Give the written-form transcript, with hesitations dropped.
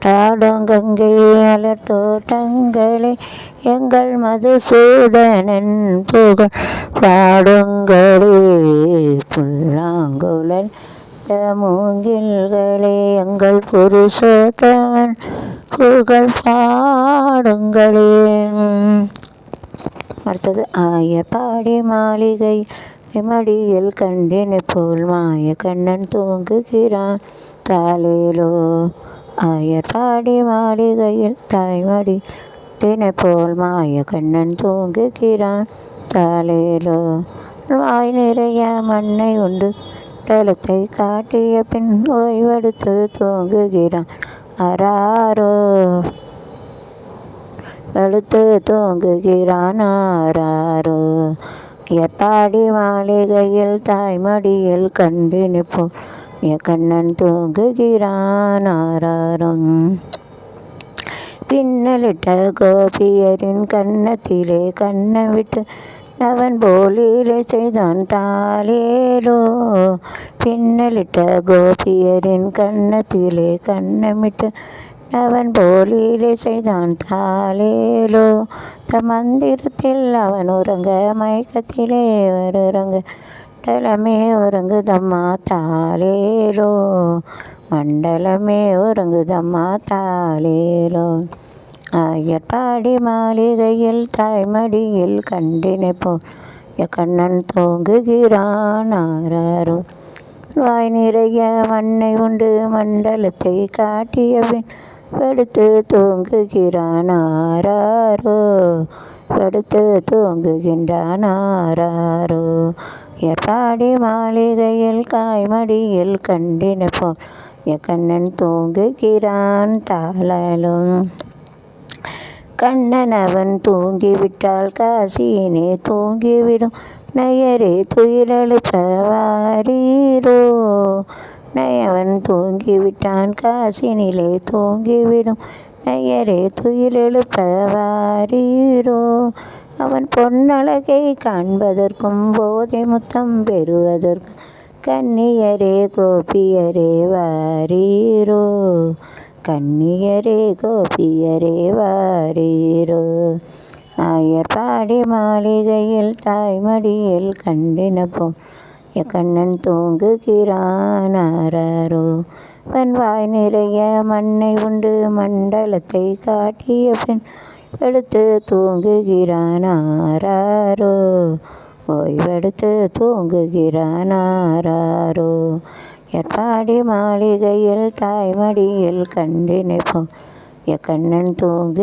ராடோங்கங்கை மலர் தோட்டங்களே எங்கள் மதுசூதனன் புகழ் பாடுங்களே. புல்லாங்குழல் மூங்கில்களே எங்கள் புருஷோத்தமன் புகழ் பாடுங்களே. அடுத்தது ஆயப்பாடி மாளிகை மடியில் கண்டினை போல் மாய கண்ணன் தூங்குகிறான் தாலேலோ. ஆயப்பாடி மாளிகையில் தாய்மடி தினை போல் மாய கண்ணன் தூங்குகிறான் தாலேலோ. வாய் நிறைய மண்ணை உண்டு டலத்தை காட்டிய பின் ஓய்வெடுத்து தூங்குகிறான் ஆராரோ. எடுத்து தூங்குகிறான் ஆராரோ. எப்பாடி மாளிகையில் தாய்மடியில் கண்டினை போல் கண்ணன் தூங்குகிறான் ஆராரும். பின்னலிட்ட கோபியரின் கன்னத்திலே கண்ணம் விட்டு அவன் போலீலை செய்தான் தாலேலோ. பின்னலிட்ட கோபியரின் கன்னத்திலே கண்ணமிட்டு அவன் போலீலை செய்தான் தாலேலோ. மந்திரத்தில் அவன் உறங்க மயக்கத்திலே வருறங்க மண்டலமே உறங்குதம்மா தாலேலோ. மண்டலமே உறங்குதம்மா தாலேலோ. ஆயப்பாடி மாளிகையில் தாய்மடியில் கண்டினை போல் கண்ணன் தூங்குகிறான் ஆராரோ. வாய் நிறைய மண்ணை உண்டு மண்டலத்தை காட்டிய பின் எடுத்து தூங்குகிறான் ஆராரோ. எடுத்து தூங்குகின்றான் ஆராரோ. எப்பாடி மாளிகையில் காய்மடியில் கண்டினை போல் கண்ணன் தூங்குகிறான் தாலாலும். கண்ணன் அவன் தூங்கிவிட்டால் காசியினே தூங்கிவிடும் நையரே துயிலெழுப்ப வாரீரோ. நயவன் தூங்கிவிட்டான் காசினிலே தூங்கிவிடும் நையரே துயிலெழுப்ப வாரீரோ. அவன் பொன்னழகை காண்பதற்கும் போதை முத்தம் பெறுவதற்கும் கன்னியரே கோபியரே வாரீரோ. கன்னியரே கோபியரே வாரீரோ. ஆயர்பாடி மாளிகையில் தாய்மடியில் கண்டினை போல் கண்ணன் தூங்குகிறான் ஆராரோ. அவன் வாய் நிறைய மண்ணை உண்டு மண்டலத்தை காட்டிய பின் எடுத்து தூங்குகிறான் ஆராரோ. ஓய்வெடுத்து தூங்குகிறான் ஆராரோ. எப்பாடி மாளிகையில் தாய்மடியில் கண்டினை போல் கண்ணன் தூங்கு